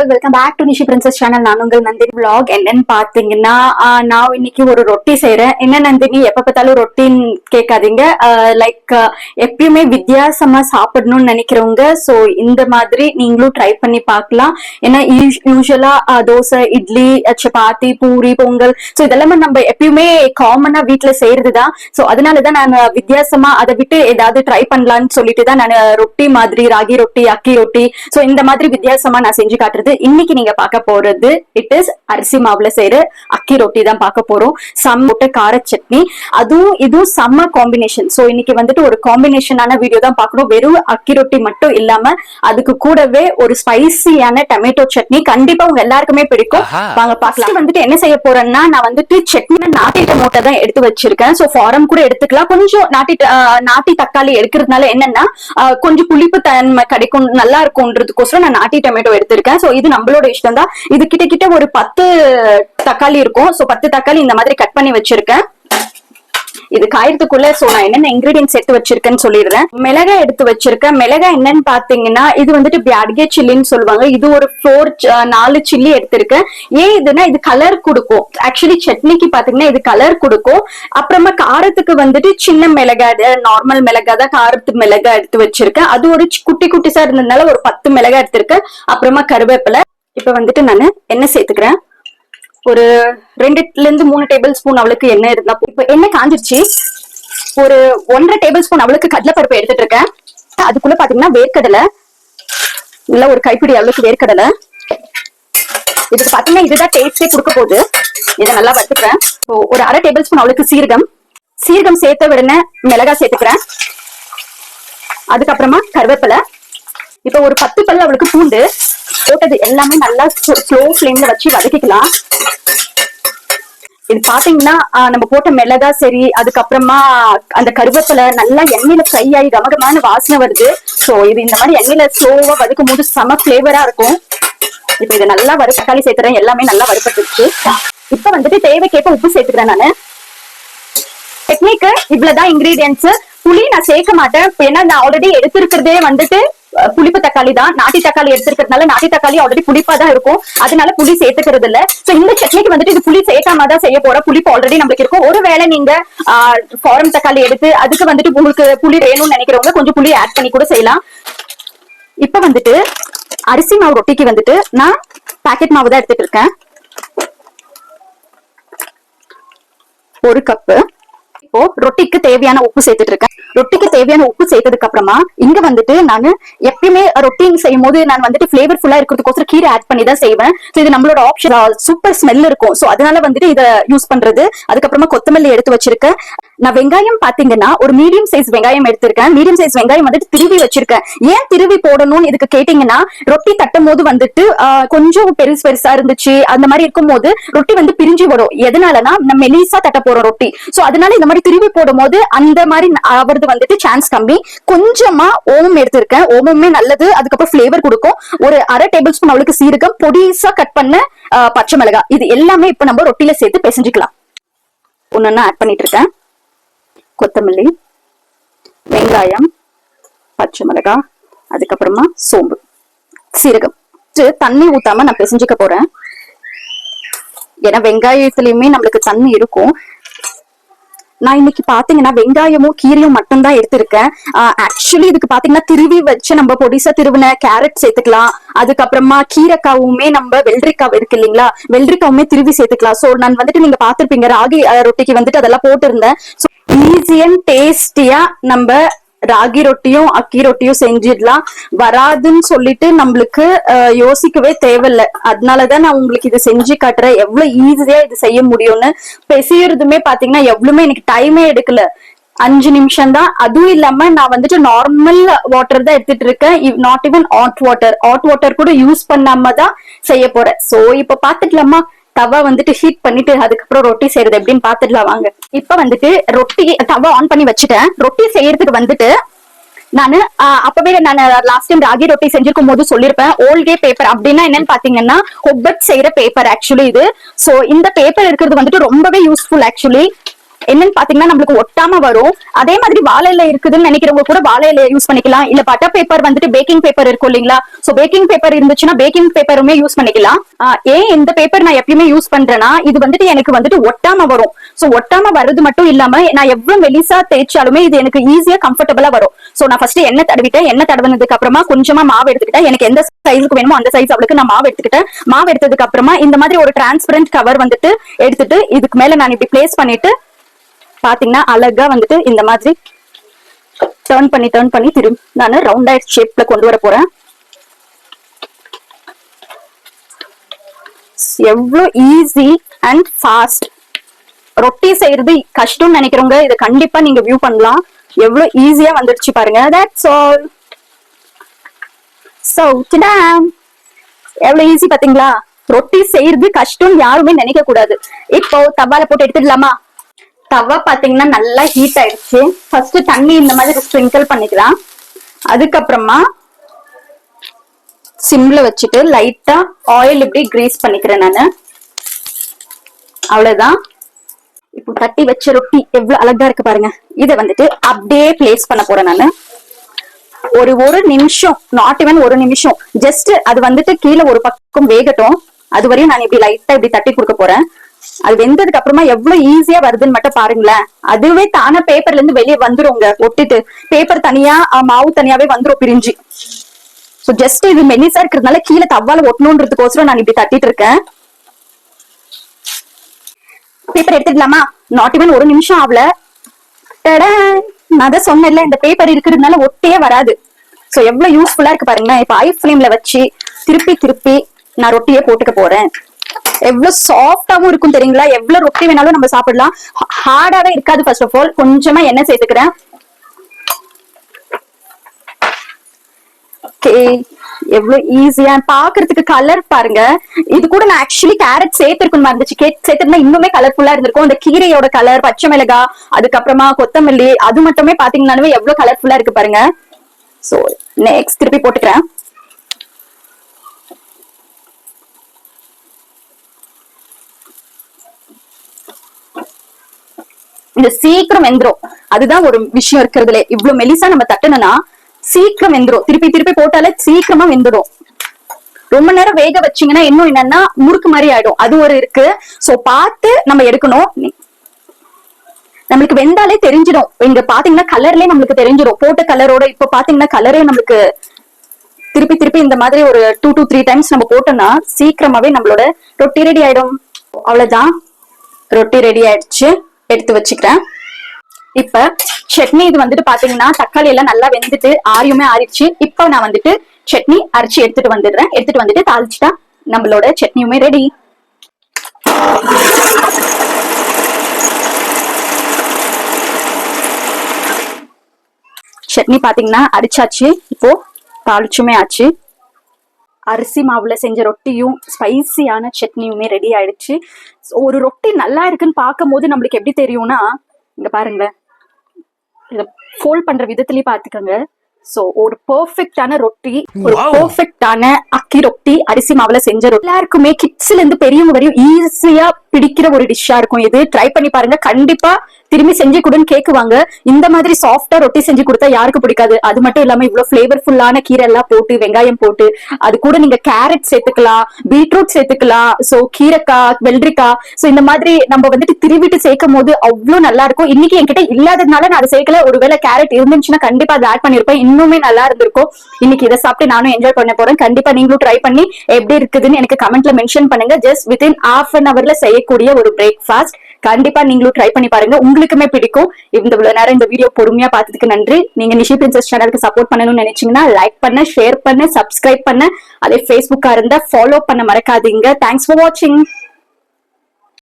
All welcome back to Nishi princess channel. நான் உங்கள் Nandini. vlog என்னன்னு பாத்தீங்கன்னா நான் இன்னைக்கு ஒரு ரொட்டி செய்யறேன். என்ன நந்தினி எப்ப பார்த்தாலும் ரொட்டின்னு கேட்காதீங்க. லைக் எப்பயுமே வித்தியாசமா சாப்பிடணும்னு நினைக்கிறவங்க சோ இந்த மாதிரி நீங்களும் ட்ரை பண்ணி பார்க்கலாம். ஏன்னா யூஸ்வலா தோசை, இட்லி, சப்பாத்தி, பூரி, பொங்கல் சோ இதெல்லாமே நம்ம எப்பயுமே காமனா வீட்டுல செய்யறதுதான். சோ அதனாலதான் நான் வித்தியாசமா அதை விட்டு ஏதாவது ட்ரை பண்ணலாம்னு சொல்லிட்டு தான் நான் ரொட்டி மாதிரி ராகி ரொட்டி, அக்கி ரொட்டி சோ இந்த மாதிரி வித்தியாசமா நான் செஞ்சு காட்டுறது. இன்னைக்கு நீங்க பார்க்க போறது இட் இஸ் அரிசி மாவுல செய்யற அக்கி ரொட்டி தான் பார்க்க போறோம். முட்டை கார சட்னி, அதுவும் இதுவும் செம்ம காம்பினேஷன். சோ இன்னைக்கு வந்துட்டு ஒரு காம்பினேஷனான வீடியோ தான் பார்க்கணும். வெறும் அக்கி ரொட்டி மட்டும் இல்லாம அதுக்கு கூடவே ஒரு ஸ்பைசியான டொமேட்டோ சட்னி கண்டிப்பா உங்க எல்லாருக்குமே பிடிக்கும். வாங்க பார்க்கலாம். வந்துட்டு என்ன செய்ய போறேன்னா நான் வந்துட்டு சட்னி நாட்டி டொமேட்டோ தான் எடுத்து வச்சிருக்கேன். சோ ஃபாரம் கூட எடுத்துக்கலாம். கொஞ்சம் நாட்டி தக்காளி எடுக்கிறதுனால என்னன்னா கொஞ்சம் புளிப்பு தன்மை கிடைக்கும், நல்லா இருக்கும்ன்றதுக்கோசரம் நான் நாட்டி டொமேட்டோ எடுத்திருக்கேன். சோ இது நம்மளோட இஷ்டம் தான். இது கிட்ட ஒரு 10 தக்காளி இருக்கும். சோ 10 தக்காளி இந்த மாதிரி கட் பண்ணி வச்சிருக்கேன். இது காயறதுக்குள்ள சோ நான் என்னென்ன இன்கிரீடியன்ஸ் எடுத்து வச்சிருக்கேன்னு சொல்லிடுறேன். மிளகாய் எடுத்து வச்சிருக்கேன். மிளகாய் என்னன்னு பாத்தீங்கன்னா இது வந்துட்டு பியாட்கே சில்லின்னு சொல்லுவாங்க. இது ஒரு 4 சில்லி எடுத்திருக்கேன். ஏன் இதுனா இது கலர் கொடுக்கும். ஆக்சுவலி சட்னிக்கு பாத்தீங்கன்னா இது கலர் கொடுக்கும். அப்புறமா காரத்துக்கு வந்துட்டு சின்ன மிளகாய், நார்மல் மிளகாய் தான் காரத்து மிளகாய் எடுத்து வச்சிருக்கேன். அது ஒரு குட்டிசா இருந்ததுனால ஒரு 10 மிளகாய் எடுத்திருக்கேன். அப்புறமா கருவேப்பிலை. இப்ப வந்துட்டு நான் எண்ணெய் சேர்த்துக்கிறேன். ஒரு 2 to 3 டேபிள் ஸ்பூன் அவளுக்கு எண்ணெய் இருந்தா. இப்ப எண்ணெய் காஞ்சிருச்சு. ஒரு 1.5 டேபிள் ஸ்பூன் அவளுக்கு கடலைப்பருப்பு எடுத்துட்டு இருக்கேன். அதுக்குள்ள பாத்தீங்கன்னா வேர்க்கடலை, இல்ல ஒரு கைப்பிடி அளவுக்கு வேர்க்கடலை. இதுக்கு பாத்தீங்கன்னா இதுதான் டேஸ்டே கொடுக்க போகுது. இதை நல்லா வறுத்துக்கிறேன். ஒரு 1/2 டேபிள் ஸ்பூன் அவளுக்கு சீரகம் சேர்த்த உடனே மிளகாய் சேர்த்துக்கிறேன். அதுக்கப்புறமா கருவேப்பிலை. இப்ப ஒரு 10 பல்லு அவளுக்கு பூண்டு போட்டது எல்லாமே நல்லா ஸ்லோ ஃப்ளேம்ல வச்சு வதக்கிக்கலாம். இது பாத்தீங்கன்னா நம்ம போட்ட மிளகா சரி, அதுக்கப்புறமா அந்த கருவேப்பிலை நல்லா எண்ணெயில ஃப்ரை ஆகி கமகமான வாசனை வருது. சோ இது இந்த மாதிரி எண்ணெயில ஸ்லோவா வதக்கும் போது செம ஃபிளேவரா இருக்கும். இப்ப இதை நல்லா தக்காளி சேர்த்துறேன். எல்லாமே நல்லா வறுப்பட்டுருச்சு. இப்ப வந்துட்டு தேவைக்கேற்ப உப்பு சேர்த்துக்கிறேன். நானு டெக்னிக்கு இவ்வளவுதான் இன்கிரீடியன்ஸ். புளி நான் சேர்க்க மாட்டேன். ஏன்னா நான் ஆல்ரெடி எடுத்திருக்கிறதே வந்துட்டு புளிப்பு தக்காளி தான். நாட்டி தக்காளி எடுத்துக்கிறதுனால நாட்டி தக்காளி ஆல்ரெடி புளிப்பா தான் இருக்கும். அதனால புளி சேர்த்துக்கிறது இல்ல. சோ இந்த சட்னிக்கு வந்துட்டு இது புளி சேர்க்காம தான் செய்ய போற. புளிப்பு ஆல்ரெடி நம்மளுக்கு இருக்கும். ஒருவேளை நீங்க ஃபாரம் தக்காளி எடுத்து அதுக்கு வந்துட்டு உங்களுக்கு புளி வேணும்னு நினைக்கிறவங்க கொஞ்சம் புளி ஆட் பண்ணி கூட செய்யலாம். இப்ப வந்துட்டு அரிசி மாவு ரொட்டிக்கு வந்துட்டு நான் பாக்கெட் மாவு தான் எடுத்துட்டு இருக்கேன். 1 கப்பு. இப்போ ரொட்டிக்கு தேவையான உப்பு சேர்த்துட்டு இருக்கேன். ரொட்டிக்கு தேவையான உப்பு சேர்த்ததுக்கு அப்புறமா இங்க வந்துட்டு நான் எப்பயுமே ரொட்டி செய்யும் போது நான் வந்துட்டு பிளேவர்ஃபுல்லா இருக்கிறதுக்கோசரம் கீரை ஆட் பண்ணி தான் செய்வேன். இது நம்மளோட ஆப்ஷன். சூப்பர் ஸ்மெல் இருக்கும். சோ அதனால வந்துட்டு இதை யூஸ் பண்றது. அதுக்கப்புறமா கொத்தமல்லி எடுத்து வச்சிருக்கேன். நான் வெங்காயம் பாத்தீங்கன்னா ஒரு மீடியம் சைஸ் வெங்காயம் எடுத்திருக்கேன். மீடியம் சைஸ் வெங்காயம் வந்துட்டு திருவி வச்சிருக்கேன். ஏன் திருவி போடணும்னு இதுக்கு கேட்டீங்கன்னா ரொட்டி தட்டும் போது வந்துட்டு கொஞ்சம் பெருசா இருந்துச்சு அந்த மாதிரி இருக்கும் போது ரொட்டி வந்து பிரிஞ்சு வரும். எதனாலனா நம்ம மெலிசா தட்ட போறோம் ரொட்டி. சோ அதனால இந்த மாதிரி திருவி போடும் போது அந்த மாதிரி ஆவறது வந்துட்டு சான்ஸ் கம்மி. கொஞ்சமா ஓமம் எடுத்திருக்கேன். ஓமமே நல்லது. அதுக்கப்புறம் பிளேவர் கொடுக்கும். ஒரு 1/2 டேபிள் ஸ்பூன் அவளுக்கு சீரகம், பொடிசா கட் பண்ண பச்சை மிளகாய். இது எல்லாமே இப்ப நம்ம ரொட்டியில சேர்த்து பிசைஞ்சுக்கலாம். ஒன்னொன்னு ஆட் பண்ணிட்டு இருக்கேன். கொத்தமல்லி, வெங்காயம், பச்சை மிளகாய், அதுக்கப்புறமா சோம்பு, சீரகம். தண்ணி ஊத்தாம நான் பிசைஞ்சுக்க போறேன். ஏன்னா வெங்காயத்திலயுமே நம்மளுக்கு தண்ணி இருக்கும். நான் இன்னைக்கு பாத்தீங்கன்னா வெங்காயமும் கீரையும் மட்டும் தான் எடுத்திருக்கேன். ஆக்சுவலி இதுக்கு பாத்தீங்கன்னா திருவி வச்சு நம்ம பொடிசா திருவின கேரட் சேர்த்துக்கலாம். அதுக்கப்புறமா கீரைக்காவுமே நம்ம வெள்ளரிக்காய் இருக்கு இல்லைங்களா, வெள்ளரிக்காவுமே திருவி சேர்த்துக்கலாம். சோ நான் வந்துட்டு நீங்க பாத்திருப்பீங்க ராகி ரொட்டிக்கு வந்துட்டு அதெல்லாம் போட்டு இருந்தேன். ஈஸி அண்ட் டேஸ்டியா நம்ம ராகி ரொட்டியும் அக்கி ரொட்டியும் செஞ்சிடலாம். வராதுன்னு சொல்லிட்டு நம்மளுக்கு யோசிக்கவே தேவையில்லை. அதனாலதான் நான் உங்களுக்கு இது செஞ்சு காட்டுறேன் எவ்வளவு ஈஸியா இது செய்ய முடியும்னு. பெசியறதுமே பாத்தீங்கன்னா எவ்வளவுமே எனக்கு டைமே எடுக்கல. 5 நிமிஷம் தான். அதுவும் இல்லாம நான் வந்துட்டு நார்மல் வாட்டர் தான் எடுத்துட்டு இருக்கேன். நாட் ஈவன் ஹாட் வாட்டர் கூட யூஸ் பண்ணாம தான் செய்ய போறேன். சோ இப்ப பாத்துக்கலாமா? தவா வந்துட்டு ஹீட் பண்ணிட்டு அதுக்கப்புறம் ரொட்டி செய்யறது எப்படின்னு பாத்துடலாம் வாங்க. இப்ப வந்துட்டு ரொட்டி தவா ஆன் பண்ணி வச்சுட்டேன். ரொட்டி செய்யறதுக்கு வந்துட்டு நானு அப்பவே நான் லாஸ்ட் டைம் ராகி ரொட்டி செஞ்சிருக்கும் போது சொல்லிருப்பேன். ஓல்கே பேப்பர் அப்படின்னா என்னன்னு பாத்தீங்கன்னா ஒப்பட் செய்யற பேப்பர் ஆக்சுவலி இது. சோ இந்த பேப்பர் இருக்கிறது வந்துட்டு ரொம்பவே யூஸ்ஃபுல் ஆக்சுவலி. என்னன்னு பாத்தீங்கன்னா நம்மளுக்கு ஒட்டாம வரும். அதே மாதிரி வாழை இலை இருக்குதுன்னு நினைக்கிறவங்க கூட வாழை இலையை யூஸ் பண்ணிக்கலாம். இல்ல பட்டர் பேப்பர் வந்துட்டு பேக்கிங் பேப்பர் இருக்கும் இல்லைங்களா, சோ பேக்கிங் பேப்பர் இருந்துச்சுன்னா பேக்கிங் பேப்பருமே யூஸ் பண்ணிக்கலாம். ஏன் இந்த பேப்பர் நான் எப்பயுமே யூஸ் பண்றேன்னா, இது வந்துட்டு எனக்கு வந்துட்டு ஒட்டாம வரும். சோ ஒட்டாம வர்றது மட்டும் இல்லாம நான் எவ்வளவு மெலிசா தேய்ச்சாலுமே இது எனக்கு ஈஸியா கம்ஃபர்டபுளா வரும். சோ நான் ஃபர்ஸ்ட் எண்ணெய் தடவிட்டேன். எண்ணெய் தடவினதுக்கு அப்புறமா கொஞ்சமா மாவு எடுத்துக்கிட்டேன். எனக்கு எந்த சைஸுக்கு வேணுமோ அந்த சைஸ் அவளுக்கு நான் மாவு எடுத்துக்கிட்டேன். மாவு எடுத்ததுக்கு அப்புறமா இந்த மாதிரி ஒரு டிரான்ஸ்பரண்ட் கவர் வந்துட்டு எடுத்துட்டு இதுக்கு மேல நான் இப்படி பிளேஸ் பண்ணிட்டு பாத்தீங்கன்னா அழகா வந்துட்டு இந்த மாதிரி டர்ன் பண்ணி திரும்ப நான் ரவுண்ட் ஷேப்ல கொண்டு வர போறேன். எவ்வளவு ஈஸி அண்ட் ஃபாஸ்ட். ரொட்டி செய்யறது கஷ்டம்னு நினைக்கிறவங்க இதை கண்டிப்பா நீங்க வியூ பண்ணலாம். எவ்வளவு ஈஸியா வந்துடுச்சு பாருங்க. That's all. சோ எவ்வளவு ஈஸி பாத்தீங்களா? ரொட்டி செய்யறது கஷ்டம் யாருமே நினைக்க கூடாது. இப்போ தவால போட்டு எடுத்துடலாமா? தவா பாத்தீங்கன்னா நல்லா ஹீட் ஆயிடுச்சு. ஃபர்ஸ்ட் தண்ணி இந்த மாதிரி ஸ்ப்ரிங்கிள் பண்ணிக்கலாம். அதுக்கப்புறமா சிம்ல வச்சுட்டு லைட்டா ஆயில் இப்படி கிரீஸ் பண்ணிக்கிறேன் நானு. அவ்வளவுதான். இப்போ தட்டி வச்ச ரொட்டி எவ்வளவு அழகா இருக்கு பாருங்க. இதை வந்துட்டு அப்படியே பிளேஸ் பண்ண போறேன் நானு. ஒரு நிமிஷம், நாட் ஈவன் ஒரு நிமிஷம், ஜஸ்ட் அது வந்துட்டு கீழே ஒரு பக்கம் வேகட்டும். அது வரையும் நான் இப்படி லைட்டா இப்படி தட்டி கொடுக்க போறேன். அது வெந்ததுக்கு அப்புறமா எவ்வளவு ஈஸியா வருதுன்னு மட்டும் பாருங்களேன். அதுவே தானே பேப்பர்ல இருந்து வெளியே வந்துருங்க. ஒட்டிட்டு பேப்பர் தனியா மாவு தனியாவே வந்துரும் பிரிஞ்சு. சோ ஜஸ்ட் இது மெலிசா இருக்கிறதுனால கீழே தவால ஒட்டணும்ன்றதுக்கோசரம் நான் இப்படி தட்டிட்டு இருக்கேன். பேப்பர் எடுத்துக்கலாமா? நாட் ஈவன் ஒரு நிமிஷம் ஆகல. நான் தான் சொன்னேன்ல, இந்த பேப்பர் இருக்கிறதுனால ஒட்டே வராது. சோ எவ்வளவு யூஸ்ஃபுல்லா இருக்கு பாருங்களேன். இப்ப ஹை ஃப்ளேம்ல வச்சு திருப்பி நான் ரொட்டியே போட்டுக்க போறேன். எவ்வளவு சாஃப்டாவும் இருக்கும் தெரியுங்களா? எவ்வளவு ரொட்டி வேணாலும் நம்ம சாப்பிடலாம். ஹார்டாவே இருக்காது. ஃபர்ஸ்ட் ஆஃப் ஆல் கொஞ்சமா எண்ணெய் சேர்த்துக்கிறேன். எவ்வளவு ஈஸியா பாக்குறதுக்கு. கலர் பாருங்க. இது கூட நான் ஆக்சுவலி கேரட் சேர்த்திருக்கணும் இருந்துச்சு. சேர்த்திருந்தா இன்னுமே கலர்ஃபுல்லா இருந்திருக்கும். அந்த கீரையோட கலர், பச்சை மிளகாய், அதுக்கப்புறமா கொத்தமல்லி, அது மட்டுமே பாத்தீங்கன்னாலுமே எவ்வளவு கலர்ஃபுல்லா இருக்கு பாருங்க. சோ நெக்ஸ்ட் திருப்பி போட்டுக்கிறேன். இது சீக்கிரம் வெந்துரும். அதுதான் ஒரு விஷயம் இருக்கிறதுல. இவ்வளவு மெலிசா நம்ம தட்டணும்னா சீக்கிரம் வெந்துரும். திருப்பி போட்டாலே சீக்கிரமா வெந்துடும். ரொம்ப நேரம் வேக வச்சீங்கன்னா இன்னும் என்னன்னா முறுக்கு மாதிரி ஆயிடும். அது ஒரு இருக்கு. சோ பார்த்து நம்ம எடுக்கணும். நம்மளுக்கு வெந்தாலே தெரிஞ்சிடும். இங்க பாத்தீங்கன்னா கலர்லயே நம்மளுக்கு தெரிஞ்சிடும். போட்ட கலரோட இப்ப பாத்தீங்கன்னா கலரே நம்மளுக்கு திருப்பி இந்த மாதிரி ஒரு 2 to 3 டைம்ஸ் நம்ம போட்டோம்னா சீக்கிரமாவே நம்மளோட ரொட்டி ரெடி ஆயிடும். அவ்வளவுதான், ரொட்டி ரெடி ஆயிடுச்சு. எடுத்து வச்சுக்கிறேன். இப்ப சட்னி இது வந்துட்டு பாத்தீங்கன்னா தக்காளி எல்லாம் நல்லா வெந்துட்டு ஆரியுமே ஆறிடுச்சு. இப்ப நான் வந்துட்டு சட்னி அரைச்சி எடுத்துட்டு வந்துடுறேன். எடுத்துட்டு வந்துட்டு தாளிச்சுட்டா நம்மளோட சட்னியுமே ரெடி. சட்னி பாத்தீங்கன்னா அரைச்சாச்சு. இப்போ தாளிச்சுமே ஆச்சு. அரிசி மாவுல செஞ்ச ரொட்டியும் ஸ்பைசியான சட்னியுமே ரெடி ஆயிடுச்சு. ஒரு ரொட்டி நல்லா இருக்குன்னு பார்க்கும் போது நம்மளுக்கு எப்படி தெரியும்னா, இங்க பாருங்க, இத ஃபோல்ட் பண்ற விதத்திலேயே பாத்துக்கோங்க. சோ ஒரு பெர்ஃபெக்ட்டான ரொட்டி, ஒரு பெர்ஃபெக்ட்டான அக்கி ரொட்டி, அரிசி மாவுல செஞ்ச ரொட்டி. எல்லாருக்குமே கிட்ஸ்ல இருந்து பெரியவங்க வரையும் ஈஸியா பிடிக்கிற ஒரு டிஷ்ஷா இருக்கும். இது ட்ரை பண்ணி பாருங்க. கண்டிப்பா திரும்பி செஞ்சு கொடுன்னு கேக்குவாங்க. இந்த மாதிரி சாஃப்டா ரொட்டி செஞ்சு கொடுத்தா யாருக்கு பிடிக்காது? அது மட்டும் இல்லாம இவ்வளவு பிளேவர்ஃபுல்லான கீரை எல்லாம் போட்டு, வெங்காயம் போட்டு, அது கூட நீங்க கேரட் சேர்த்துக்கலாம், பீட்ரூட் சேர்த்துக்கலாம், சோ கீரைக்காய், வெள்ளரிக்காய், சோ இந்த மாதிரி நம்ம வந்துட்டு திருவிட்டு சேர்க்கும் போது அவ்வளவு நல்லா இருக்கும். இன்னைக்கு என்கிட்ட இல்லாததுனால நான் அதை சேர்க்கல. ஒருவேளை கேரட் இருந்துச்சுன்னா கண்டிப்பா அதை ஆட் பண்ணிருப்பேன். இன்னுமே நல்லா இருந்திருக்கும். இன்னைக்கு இதை சாப்பிட்டு நானும் என்ஜாய் பண்ண போறேன். கண்டிப்பா நீங்களும் ட்ரை பண்ணி எப்படி இருக்குதுன்னு எனக்கு கமெண்ட்ல மென்ஷன் பண்ணுங்க. ஜஸ்ட் வித்தின் ½ an hourல செய்யக்கூடிய ஒரு பிரேக்ஃபாஸ்ட். கண்டிப்பா நீங்களும் ட்ரை பண்ணி பாருங்க, உங்களுக்குமே பிடிக்கும். இவ்வளவு நேரம் இந்த வீடியோ பொறுமையா பார்த்ததுக்கு நன்றி. நீங்க நிஷி பிரின்சஸ் சேனலுக்கு சப்போர்ட் பண்ணணும்னு நினைச்சீங்கன்னா லைக் பண்ண, ஷேர் பண்ண, சப்ஸ்கிரைப் பண்ண, அதே ஃபேஸ்புக்கா இருந்தா ஃபாலோ பண்ண மறக்காதீங்க. தேங்க்ஸ் ஃபார் வாட்சிங்.